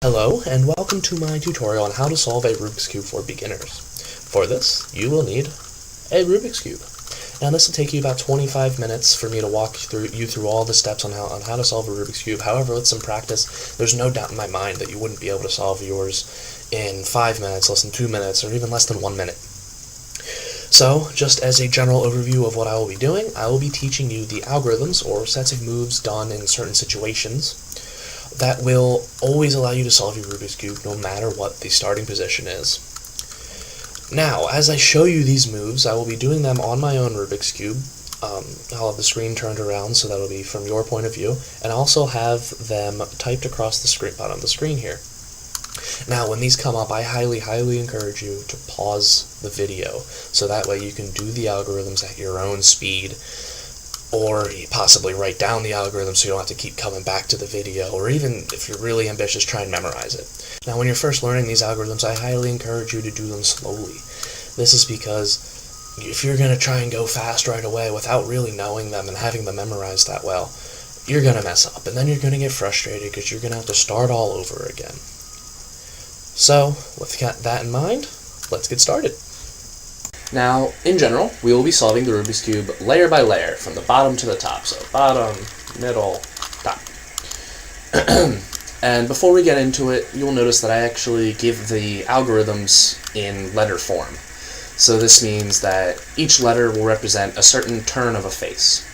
Hello, and welcome to my tutorial on how to solve a Rubik's Cube for beginners. For this, you will need a Rubik's Cube. Now this will take you about 25 minutes for me to walk you through all the steps on how to solve a Rubik's Cube. However, with some practice, there's no doubt in my mind that you wouldn't be able to solve yours in 5 minutes, less than 2 minutes, or even less than 1 minute. So, just as a general overview of what I will be doing, I will be teaching you the algorithms or sets of moves done in certain situations that will always allow you to solve your Rubik's Cube no matter what the starting position is. Now, as I show you these moves, I will be doing them on my own Rubik's Cube. I'll have the screen turned around so that'll be from your point of view, and also have them typed across the screen, bottom of the screen here. Now, when these come up, I highly encourage you to pause the video, so that way you can do the algorithms at your own speed, or possibly write down the algorithm so you don't have to keep coming back to the video, or even if you're really ambitious, try and memorize it. Now when you're first learning these algorithms, I highly encourage you to do them slowly. This is because if you're going to try and go fast right away without really knowing them and having them memorized that well, you're going to mess up, and then you're going to get frustrated because you're going to have to start all over again. So, with that in mind, let's get started. Now, in general, we will be solving the Rubik's Cube layer by layer, from the bottom to the top. So, bottom, middle, top. And before we get into it, you'll notice that I actually give the algorithms in letter form. So this means that each letter will represent a certain turn of a face.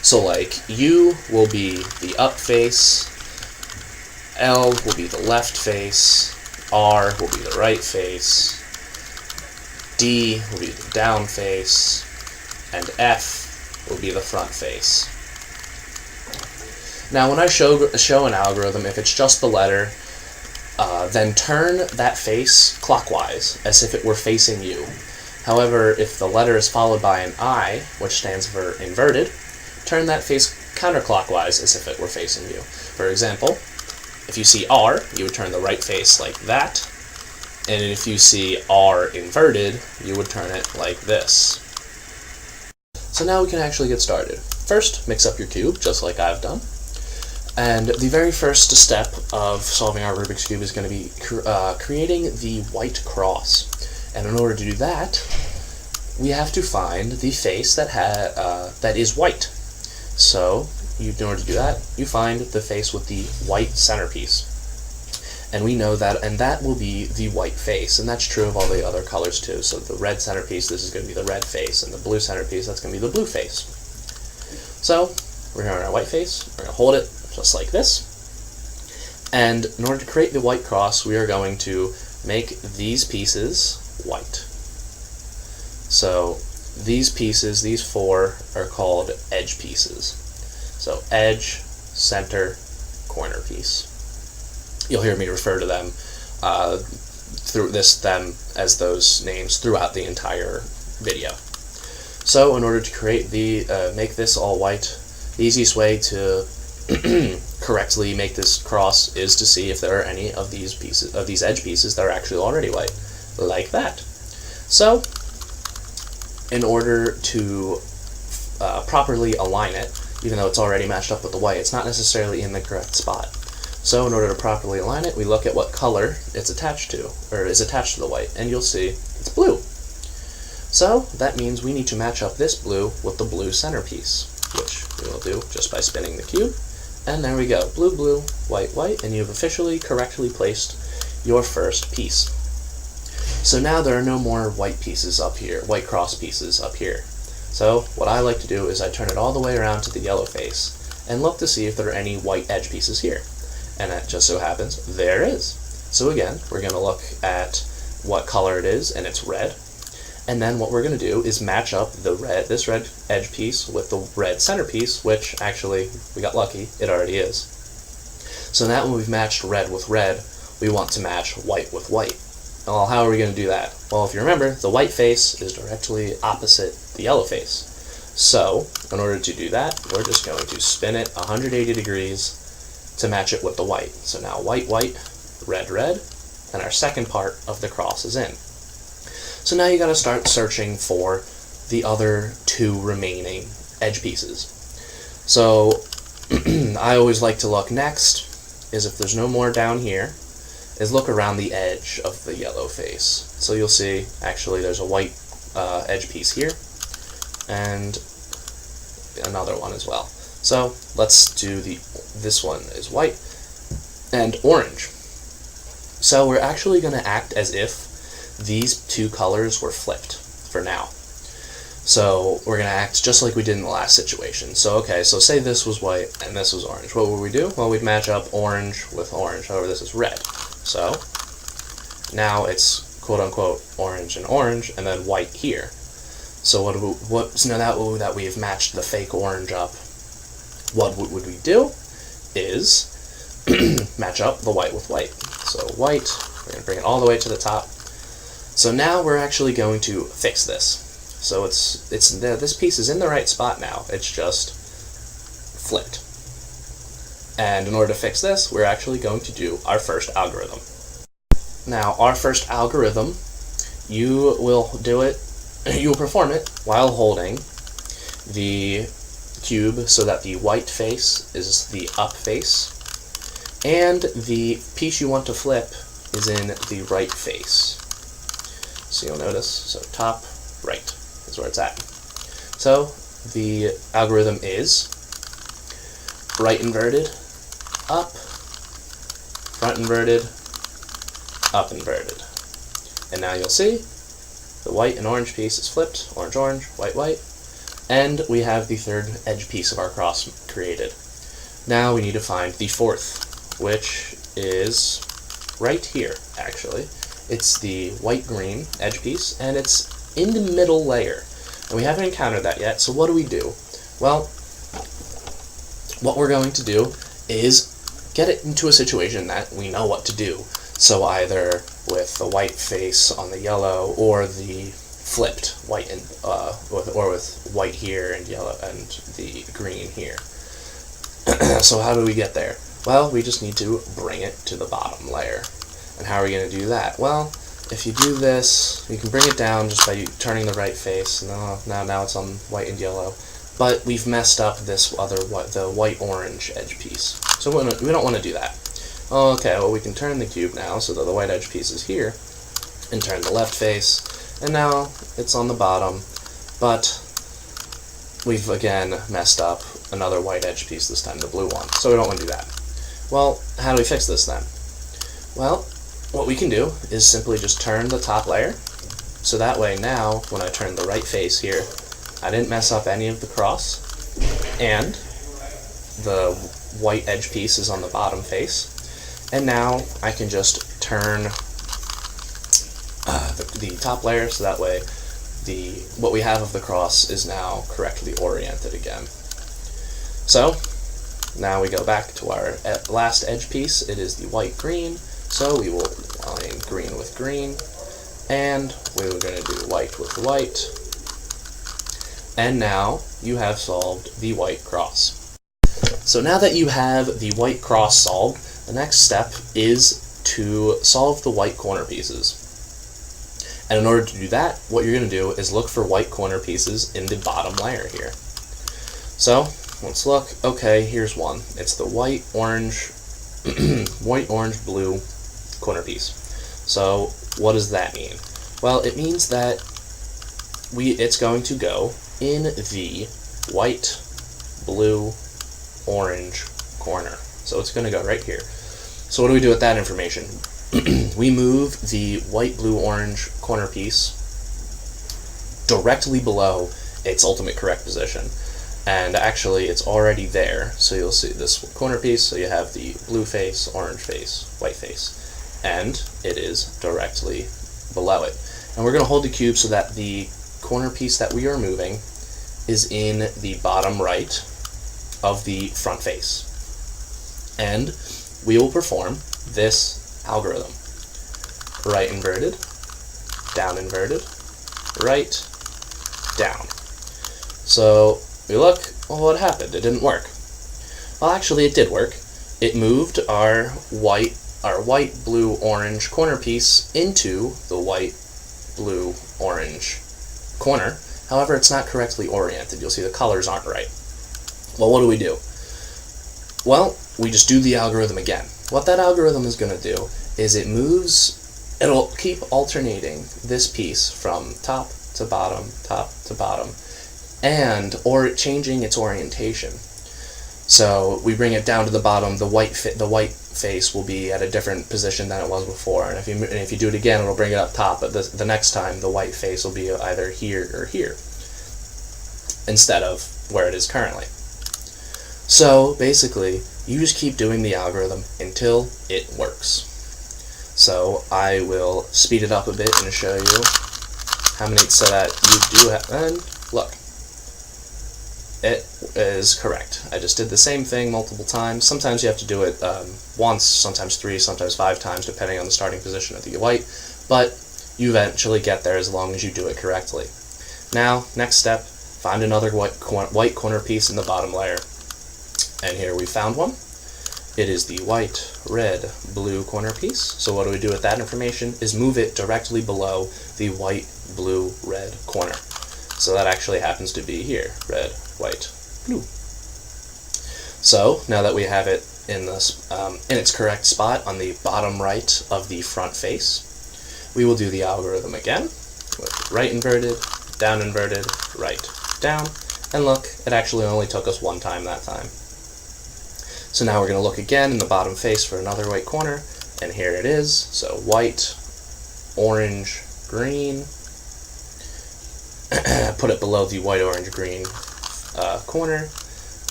So like, U will be the up face, L will be the left face, R will be the right face, D will be the down face, and F will be the front face. Now when I show an algorithm, if it's just the letter, then turn that face clockwise, as if it were facing you. However, if the letter is followed by an I, which stands for inverted, turn that face counterclockwise, as if it were facing you. For example, if you see R, you would turn the right face like that, and if you see R inverted, you would turn it like this. So now we can actually get started. First, mix up your cube, just like I've done. And the very first step of solving our Rubik's Cube is going to be creating the white cross. And in order to do that, we have to find the face that is white. So, in order to do that, you find the face with the white centerpiece. And we know that, and that will be the white face, and that's true of all the other colors too. So the red centerpiece, this is going to be the red face, and the blue centerpiece, that's going to be the blue face. So, we're here on our white face, we're going to hold it just like this, and in order to create the white cross, we are going to make these pieces white. So, these pieces, these four, are called edge pieces. So, edge, center, corner piece. You'll hear me refer to them them as those names throughout the entire video. So in order to create make this all white, the easiest way to correctly make this cross is to see if there are any of these edge pieces that are actually already white, like that. So in order to properly align it, even though it's already matched up with the white, it's not necessarily in the correct spot. So in order to properly align it, we look at what color it's attached to, or is attached to the white, and you'll see it's blue. So that means we need to match up this blue with the blue centerpiece, which we will do just by spinning the cube. And there we go, blue, blue, white, white, and you've officially correctly placed your first piece. So now there are no more white pieces up here, white cross pieces up here. So what I like to do is I turn it all the way around to the yellow face, and look to see if there are any white edge pieces here. And it just so happens there is. So again, we're going to look at what color it is, and it's red. And then what we're going to do is match up this red edge piece with the red centerpiece, which actually, we got lucky, it already is. So now when we've matched red with red, we want to match white with white. Well, how are we going to do that? Well, if you remember, the white face is directly opposite the yellow face. So, in order to do that, we're just going to spin it 180 degrees to match it with the white. So now white, white, red, red, and our second part of the cross is in. So now you got to start searching for the other two remaining edge pieces. So I always like to look next is, if there's no more down here, is look around the edge of the yellow face. So you'll see, actually, there's a white edge piece here, and another one as well. So let's do this one is white and orange. So we're actually going to act as if these two colors were flipped for now. So we're going to act just like we did in the last situation. So okay, so say this was white and this was orange. What would we do? Well, we'd match up orange with orange. However, this is red. So now it's quote-unquote orange and orange, and then white here. So now that we've matched the fake orange up, what would we do is match up the white with white. So white, we're going to bring it all the way to the top. So now we're actually going to fix this. So this piece is in the right spot now. It's just flipped. And in order to fix this, we're actually going to do our first algorithm. Now, our first algorithm, you will perform it while holding the cube so that the white face is the up face, and the piece you want to flip is in the right face. So you'll notice, so top, right is where it's at. So the algorithm is right inverted, up, front inverted, up inverted. And now you'll see the white and orange piece is flipped, orange, orange, white, white, and we have the third edge piece of our cross created. Now we need to find the fourth, which is right here, actually. It's the white-green edge piece, and it's in the middle layer. And we haven't encountered that yet, so what do we do? Well, what we're going to do is get it into a situation that we know what to do. So either with the white face on the yellow, or the flipped white and or with white here and yellow and the green here. So how do we get there? Well, we just need to bring it to the bottom layer. And how are we going to do that? Well, if you do this, you can bring it down just by turning the right face. Now it's on white and yellow. But we've messed up this the white-orange edge piece. So we don't want to do that. Okay, well, we can turn the cube now so that the white edge piece is here, and turn the left face, and now it's on the bottom, but we've again messed up another white edge piece, this time the blue one, so we don't want to do that. Well, how do we fix this then? Well, what we can do is simply just turn the top layer, so that way now, when I turn the right face here, I didn't mess up any of the cross, and the white edge piece is on the bottom face. And now I can just turn the top layer so that way what we have of the cross is now correctly oriented again. So now we go back to our last edge piece. It is the white-green, so we will line green with green, and we're going to do white with white. And now you have solved the white cross. So now that you have the white cross solved, the next step is to solve the white corner pieces. And in order to do that, what you're going to do is look for white corner pieces in the bottom layer here. So let's look. Okay, here's one. It's the white, orange, white, orange, blue corner piece. So what does that mean? Well, it means that it's going to go in the white, blue, orange corner. So it's going to go right here. So what do we do with that information? We move the white, blue, orange corner piece directly below its ultimate correct position. And actually, it's already there. So you'll see this corner piece. So you have the blue face, orange face, white face. And it is directly below it. And we're going to hold the cube so that the corner piece that we are moving is in the bottom right of the front face. And we will perform this algorithm. Right inverted, down inverted, right, down. So we look, well, what happened? It didn't work. Well, actually it did work. It moved our white, blue, orange corner piece into the white, blue, orange corner. However, it's not correctly oriented. You'll see the colors aren't right. Well, what do? Well, we just do the algorithm again. What that algorithm is going to do is it'll keep alternating this piece from top to bottom, or changing its orientation. So we bring it down to the bottom, the white face will be at a different position than it was before, and if you do it again, it'll bring it up top, but the next time the white face will be either here or here, instead of where it is currently. So basically, you just keep doing the algorithm until it works. So I will speed it up a bit and show you how many, so that you do have, and look, it is correct. I just did the same thing multiple times. Sometimes you have to do it once, sometimes 3, sometimes 5 times, depending on the starting position of the white, but you eventually get there as long as you do it correctly. Now, next step, find another white corner piece in the bottom layer. And here we found one. It is the white, red, blue corner piece. So what do we do with that information is move it directly below the white, blue, red corner. So that actually happens to be here, red, white, blue. So now that we have it in its correct spot on the bottom right of the front face, we will do the algorithm again with right inverted, down inverted, right, down, and look, it actually only took us one time that time. So now we're going to look again in the bottom face for another white corner, and here it is. So white, orange, green, put it below the white, orange, green corner,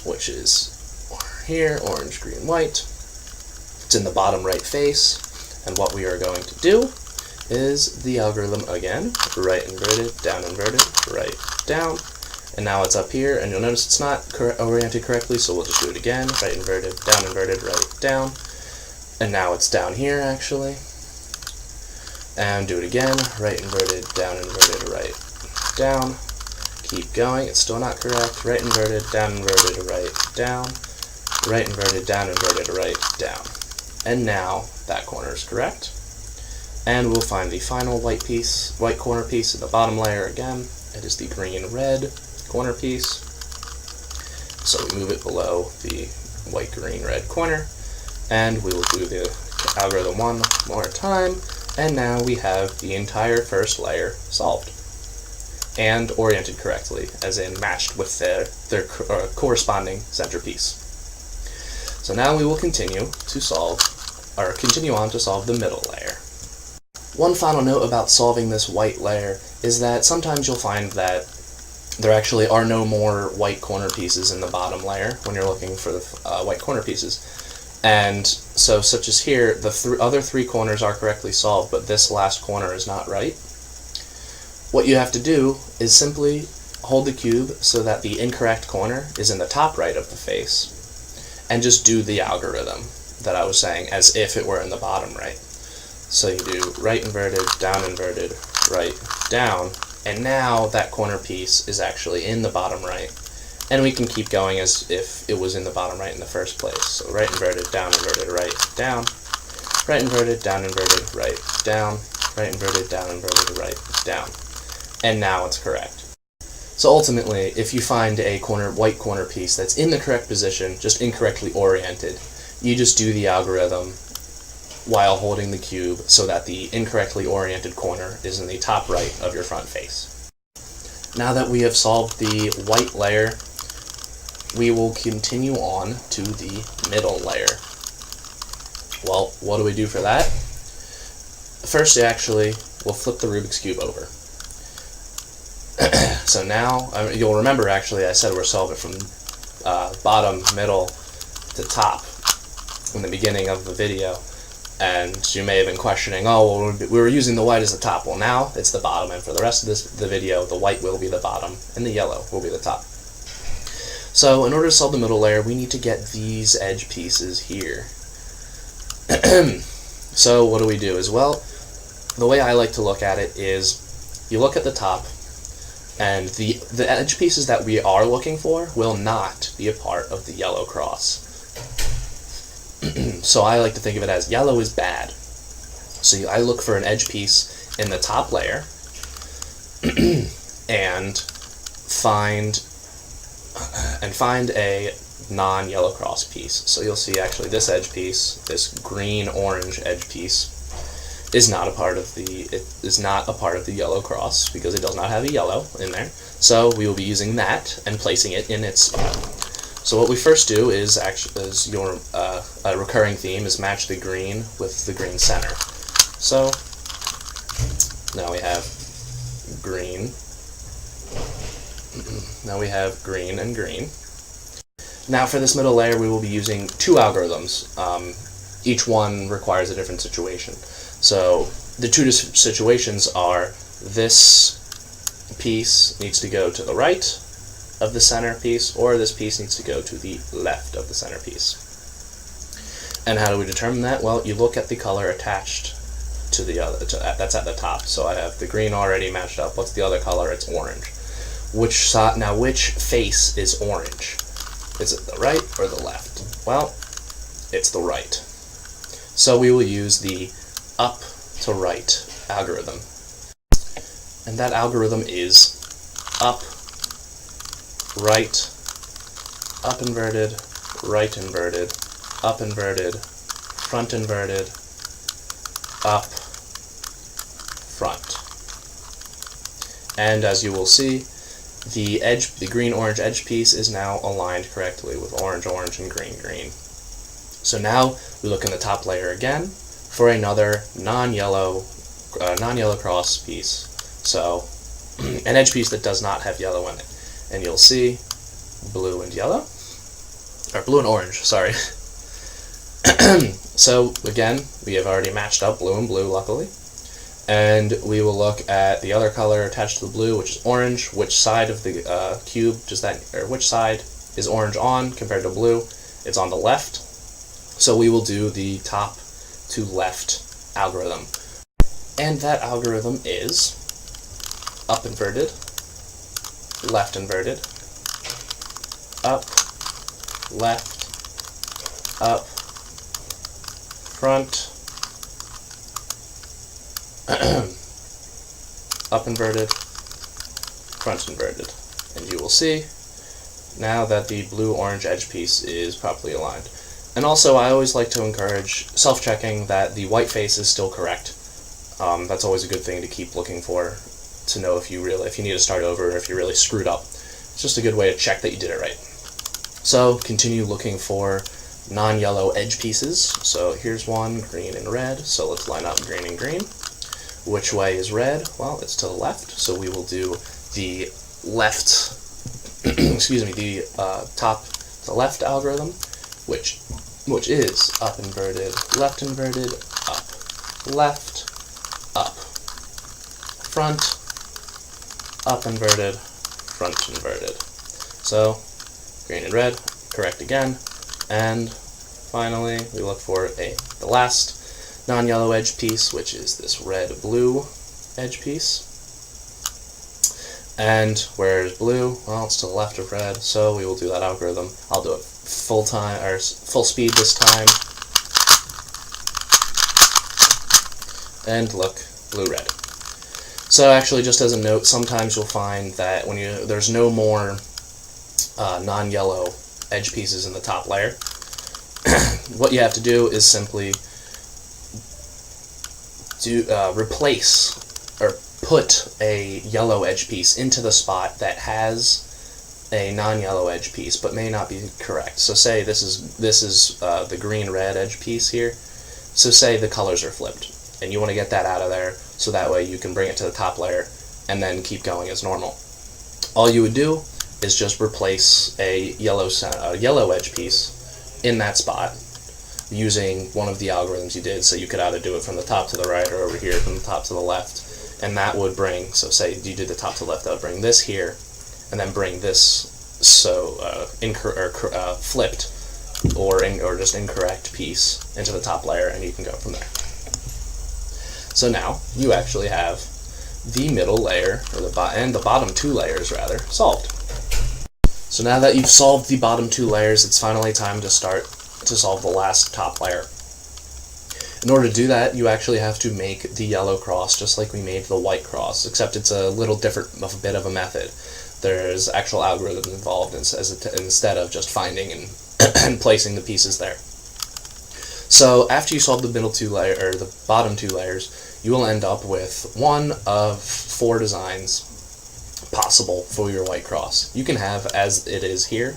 which is here, orange, green, white. It's in the bottom right face, and what we are going to do is the algorithm again, right inverted, right, down, and now it's up here, and you'll notice it's not oriented correctly, so we'll just do it again, right inverted, right, down, and now it's down here actually, and do it again, right inverted, right, down, keep going, it's still not correct, right inverted, right, down, right inverted, right, down, and now that corner is correct. And we'll find the final white corner piece in the bottom layer again. It is the green-red corner piece. So we move it below the white, green, red corner, and we will do the algorithm one more time, and now we have the entire first layer solved and oriented correctly, as in matched with their corresponding centerpiece. So now we will continue on to solve the middle layer. One final note about solving this white layer is that sometimes you'll find that there actually are no more white corner pieces in the bottom layer when you're looking for the white corner pieces. And so, such as here, the other 3 corners are correctly solved, but this last corner is not right. What you have to do is simply hold the cube so that the incorrect corner is in the top right of the face, and just do the algorithm that I was saying as if it were in the bottom right. So you do right inverted, right, down, and now that corner piece is actually in the bottom right. And we can keep going as if it was in the bottom right in the first place. So right inverted, right, down, right inverted, right, down, right inverted, right, down. And now it's correct. So ultimately, if you find a white corner piece that's in the correct position, just incorrectly oriented, you just do the algorithm while holding the cube so that the incorrectly oriented corner is in the top right of your front face. Now that we have solved the white layer, we will continue on to the middle layer. Well, what do we do for that? First, actually, we'll flip the Rubik's Cube over. So now, you'll remember actually I said we're solving from bottom, middle to top in the beginning of the video. And you may have been questioning, oh, well, we were using the white as the top. Well, now it's the bottom, and for the rest of the video, the white will be the bottom, and the yellow will be the top. So in order to solve the middle layer, we need to get these edge pieces here. So what do we do? Well, the way I like to look at it is, you look at the top, and the edge pieces that we are looking for will not be a part of the yellow cross. So I like to think of it as yellow is bad. So I look for an edge piece in the top layer and find a non-yellow cross piece. So you'll see actually this edge piece, this green-orange edge piece, is not a part of the yellow cross because it does not have a yellow in there. So we will be using that and placing it in its spot. So what we first do is your a recurring theme is match the green with the green center. So now we have green. Now we have green and green. Now for this middle layer we will be using two algorithms. Each one requires a different situation. So the two situations are this piece needs to go to the right of the center piece, or this piece needs to go to the left of the center piece. And how do we determine that? Well, you look at the color attached to the other, that's at the top. So I have the green already matched up. What's the other color? It's orange. Which face is orange? Is it the right or the left? Well, it's the right. So we will use the up to right algorithm. And that algorithm is up, right, up inverted, right inverted, up inverted, front inverted, up, front. And as you will see, the green-orange edge piece is now aligned correctly with orange, orange, and green, green. So now we look in the top layer again for another non-yellow cross piece. So an edge piece that does not have yellow in it. And you'll see blue and yellow, or blue and orange, sorry. So again, we have already matched up blue and blue, luckily. And we will look at the other color attached to the blue, which is orange. Which side of the cube which side is orange on compared to blue? It's on the left. So we will do the top to left algorithm. And that algorithm is up inverted, left inverted, up, left, up, front, up inverted, front inverted. And you will see now that the blue-orange edge piece is properly aligned. And also, I always like to encourage self-checking that the white face is still correct. That's always a good thing to keep looking for, to know if you need to start over or if you really screwed up. It's just a good way to check that you did it right. So continue looking for non-yellow edge pieces. So here's one, green and red. So let's line up green and green. Which way is red? Well, it's to the left. So we will do the left, the top to left algorithm, which is up inverted, left inverted, up, left, up, front, up inverted, front inverted. So green and red, correct again, and finally we look for the last non-yellow edge piece, which is this red-blue edge piece. And where's blue? Well, it's to the left of red, so we will do that algorithm. I'll do it full speed this time. And look, blue-red. So actually, just as a note, sometimes you'll find that when there's no more non-yellow edge pieces in the top layer, what you have to do is simply replace or put a yellow edge piece into the spot that has a non-yellow edge piece but may not be correct. So say this is the green-red edge piece here. So say the colors are flipped and you want to get that out of there so that way you can bring it to the top layer and then keep going as normal. All you would do is just replace a yellow edge piece in that spot using one of the algorithms you did. So you could either do it from the top to the right or over here from the top to the left, and that would bring, so say you did the top to the left, that would bring this here and then bring this flipped or just incorrect piece into the top layer, and you can go from there. So now you actually have the middle layer, or the bottom two layers rather, solved. So now that you've solved the bottom two layers, it's finally time to start to solve the last top layer. In order to do that, you actually have to make the yellow cross just like we made the white cross, except it's a little different of a bit of a method. there's actual algorithms involved instead of just finding and, and placing the pieces there. So after you solve the the bottom two layers, you will end up with one of 4 designs possible for your white cross. You can have, as it is here,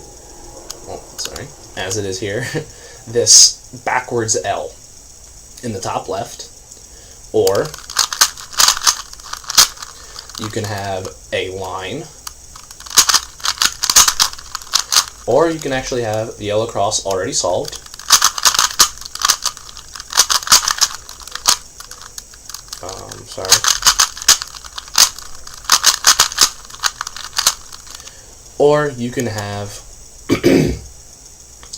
this backwards L in the top left, or you can have a line, or you can actually have the yellow cross already solved. Or you can have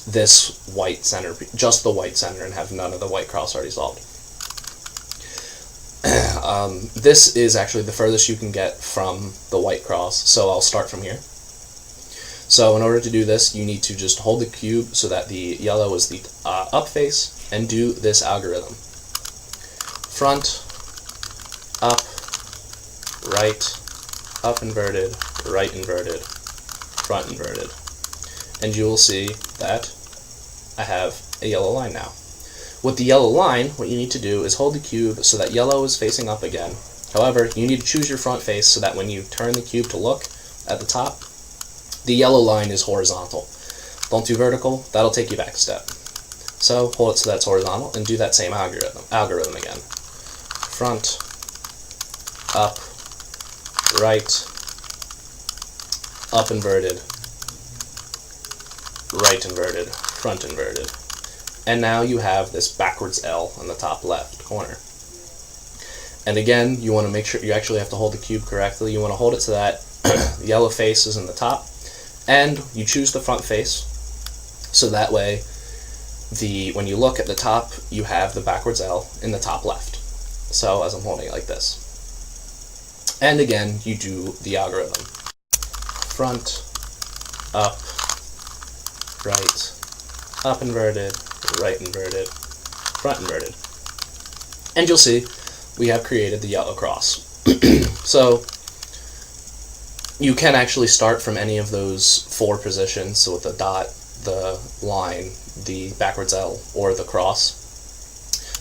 this white center, just the white center, and have none of the white cross already solved. This is actually the furthest you can get from the white cross, so I'll start from here. So in order to do this, you need to just hold the cube so that the yellow is the up face, and do this algorithm. Front, up, right, up inverted, right inverted, front inverted. And you will see that I have a yellow line now. With the yellow line, what you need to do is hold the cube so that yellow is facing up again. However, you need to choose your front face so that when you turn the cube to look at the top, the yellow line is horizontal. Don't do vertical, that'll take you back a step. So hold it so that's horizontal and do that same algorithm again. Front, up, right, up inverted, right inverted, front inverted. And now you have this backwards L in the top left corner. And again, you want to make sure you actually have to hold the cube correctly. You want to hold it so that the yellow face is in the top, and you choose the front face, so that way when you look at the top, you have the backwards L in the top left. So as I'm holding it like this. And again, you do the algorithm. Front, up, right, up inverted, right inverted, front inverted. And you'll see we have created the yellow cross. So you can actually start from any of those 4 positions, so with the dot, the line, the backwards L, or the cross.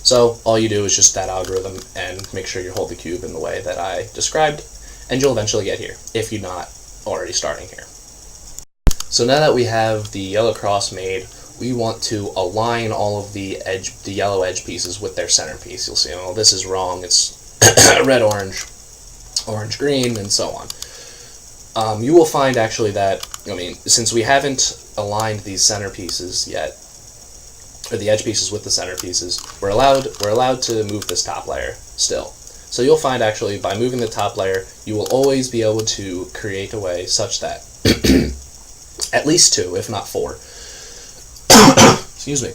So all you do is just that algorithm and make sure you hold the cube in the way that I described, and you'll eventually get here, if you're not already starting here. So now that we have the yellow cross made, we want to align all of the yellow edge pieces with their centerpiece. You'll see, oh, this is wrong, it's red, orange, orange, green, and so on. You will find actually that, since we haven't aligned these centerpieces yet, or the edge pieces with the centerpieces, we're allowed to move this top layer still. So you'll find actually by moving the top layer, you will always be able to create a way such that at least 2, if not 4, excuse me,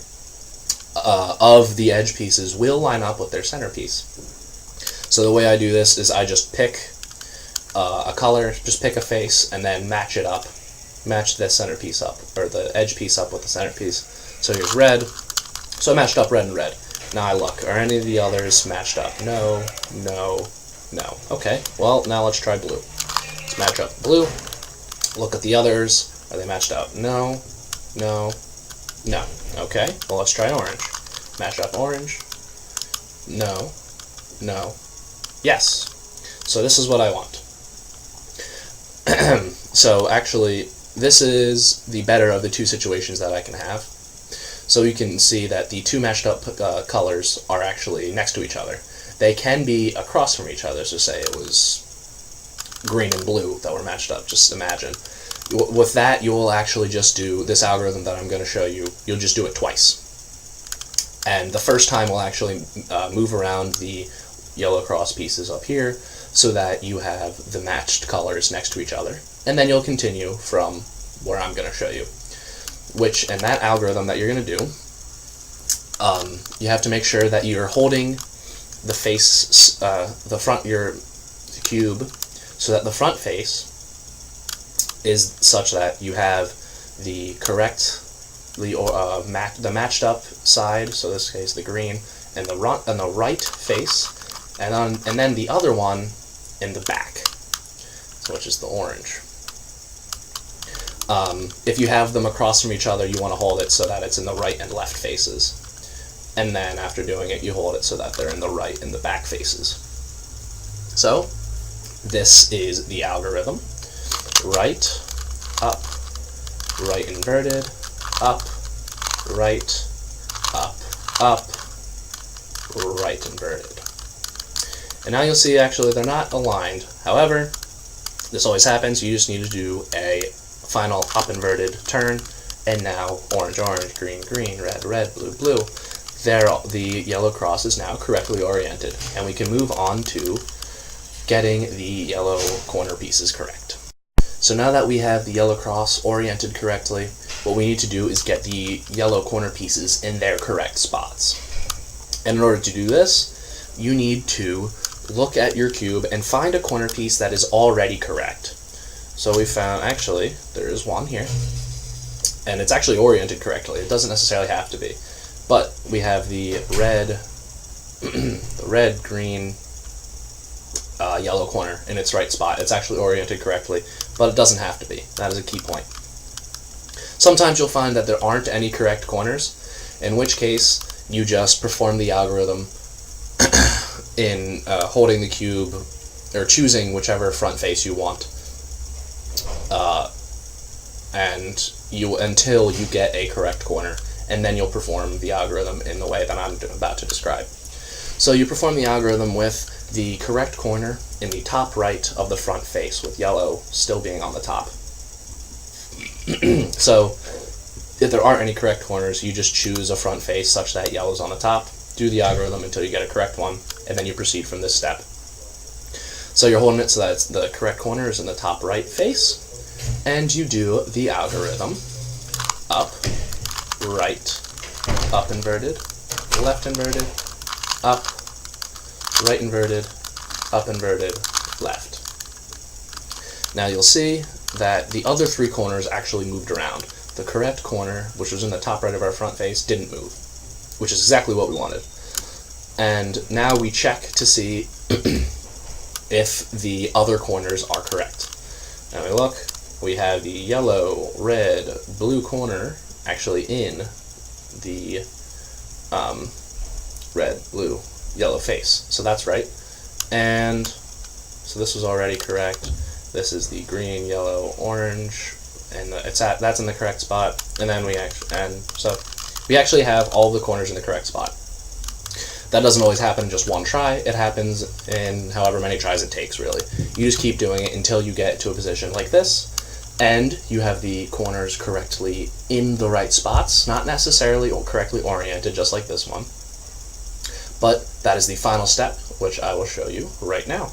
of the edge pieces will line up with their centerpiece. So the way I do this is I just pick a color, just pick a face, and then match it up, match the centerpiece up, or the edge piece up with the centerpiece. So here's red, so I matched up red and red. Now I look, are any of the others matched up? No, no, no. Okay, well now let's try blue. Let's match up blue, look at the others, are they matched up? No, no, no. Okay, well let's try orange. Match up orange, no, no, yes. So this is what I want. So actually, this is the better of the 2 situations that I can have. So you can see that the 2 matched up colors are actually next to each other. They can be across from each other, so say it was green and blue that were matched up, just imagine. With that, you will actually just do this algorithm that I'm going to show you. You'll just do it twice. And the first time we'll actually move around the yellow cross pieces up here so that you have the matched colors next to each other. And then you'll continue from where I'm going to show you. Which, in that algorithm that you're going to do, you have to make sure that you're holding the face, the front, your cube, so that the front face is such that you have the the matched up side, so in this case the green, and the right face, and then the other one in the back, which is the orange. If you have them across from each other, you want to hold it so that it's in the right and left faces. And then after doing it, you hold it so that they're in the right and the back faces. So, this is the algorithm. Right, up, right inverted, up, right, up, right inverted. And now you'll see actually they're not aligned. However, this always happens. You just need to do a final up inverted turn, and now orange, orange, green, green, red, red, blue, blue. There, the yellow cross is now correctly oriented, and we can move on to getting the yellow corner pieces correct. So now that we have the yellow cross oriented correctly, what we need to do is get the yellow corner pieces in their correct spots. And in order to do this, you need to look at your cube and find a corner piece that is already correct. So we found, actually, there is one here, and it's actually oriented correctly. It doesn't necessarily have to be. But we have the red, the red, green, yellow corner in its right spot. It's actually oriented correctly, but it doesn't have to be. That is a key point. Sometimes you'll find that there aren't any correct corners, in which case you just perform the algorithm in holding the cube, or choosing whichever front face you want, and until you get a correct corner, and then you'll perform the algorithm in the way that I'm about to describe. So you perform the algorithm with the correct corner in the top right of the front face, with yellow still being on the top. So if there aren't any correct corners, you just choose a front face such that yellow's on the top, do the algorithm until you get a correct one, and then you proceed from this step. So you're holding it so that it's the correct corner is in the top right face, and you do the algorithm up, right, up inverted, left inverted, up, right inverted, up inverted, left. Now you'll see that the other three corners actually moved around. The correct corner, which was in the top right of our front face, didn't move, which is exactly what we wanted. And now we check to see if the other corners are correct. Now we look, we have the yellow, red, blue corner actually in the red, blue, yellow face. So that's right. And so this was already correct. This is the green, yellow, orange, and that's in the correct spot. And then we actually have all the corners in the correct spot. That doesn't always happen in just one try. It happens in however many tries it takes, really. You just keep doing it until you get to a position like this, and you have the corners correctly in the right spots, not necessarily correctly oriented, just like this one. But that is the final step, which I will show you right now.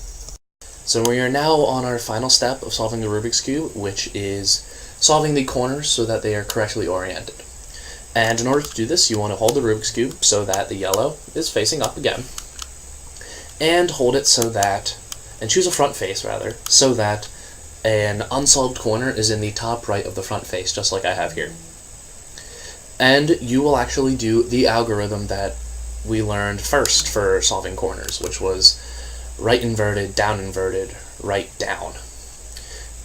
So we are now on our final step of solving the Rubik's Cube, which is solving the corners so that they are correctly oriented. And in order to do this, you want to hold the Rubik's Cube so that the yellow is facing up again, and hold it so that, and choose a front face rather, so that an unsolved corner is in the top right of the front face, just like I have here. And you will actually do the algorithm that we learned first for solving corners, which was right inverted, right down.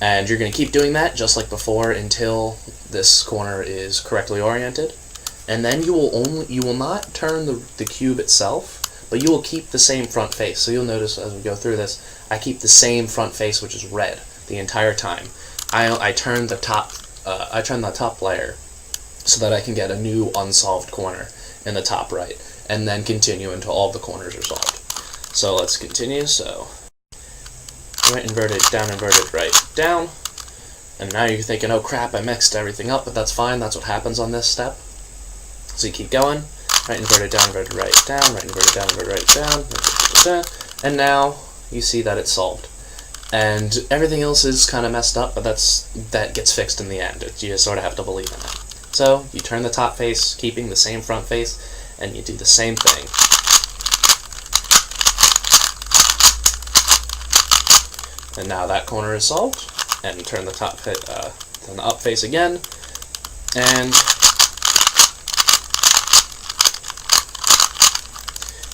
And you're going to keep doing that just like before until this corner is correctly oriented. And then you will not turn the cube itself, but you will keep the same front face. So you'll notice as we go through this, I keep the same front face, which is red, the entire time. I turn the top layer so that I can get a new unsolved corner in the top right, and then continue until all the corners are solved. So let's continue. So right inverted, right down. And now you're thinking, oh crap, I mixed everything up, but that's fine. That's what happens on this step. So you keep going. Right inverted, right down, right inverted, right down. And now you see that it's solved. And everything else is kind of messed up, but that gets fixed in the end. You just sort of have to believe in it. So you turn the top face, keeping the same front face, and you do the same thing. And now that corner is solved, and turn the turn the up face again, and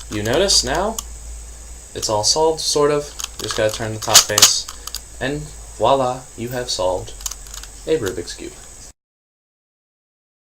you notice now it's all solved, sort of. You just gotta turn the top face, and voila, you have solved a Rubik's Cube.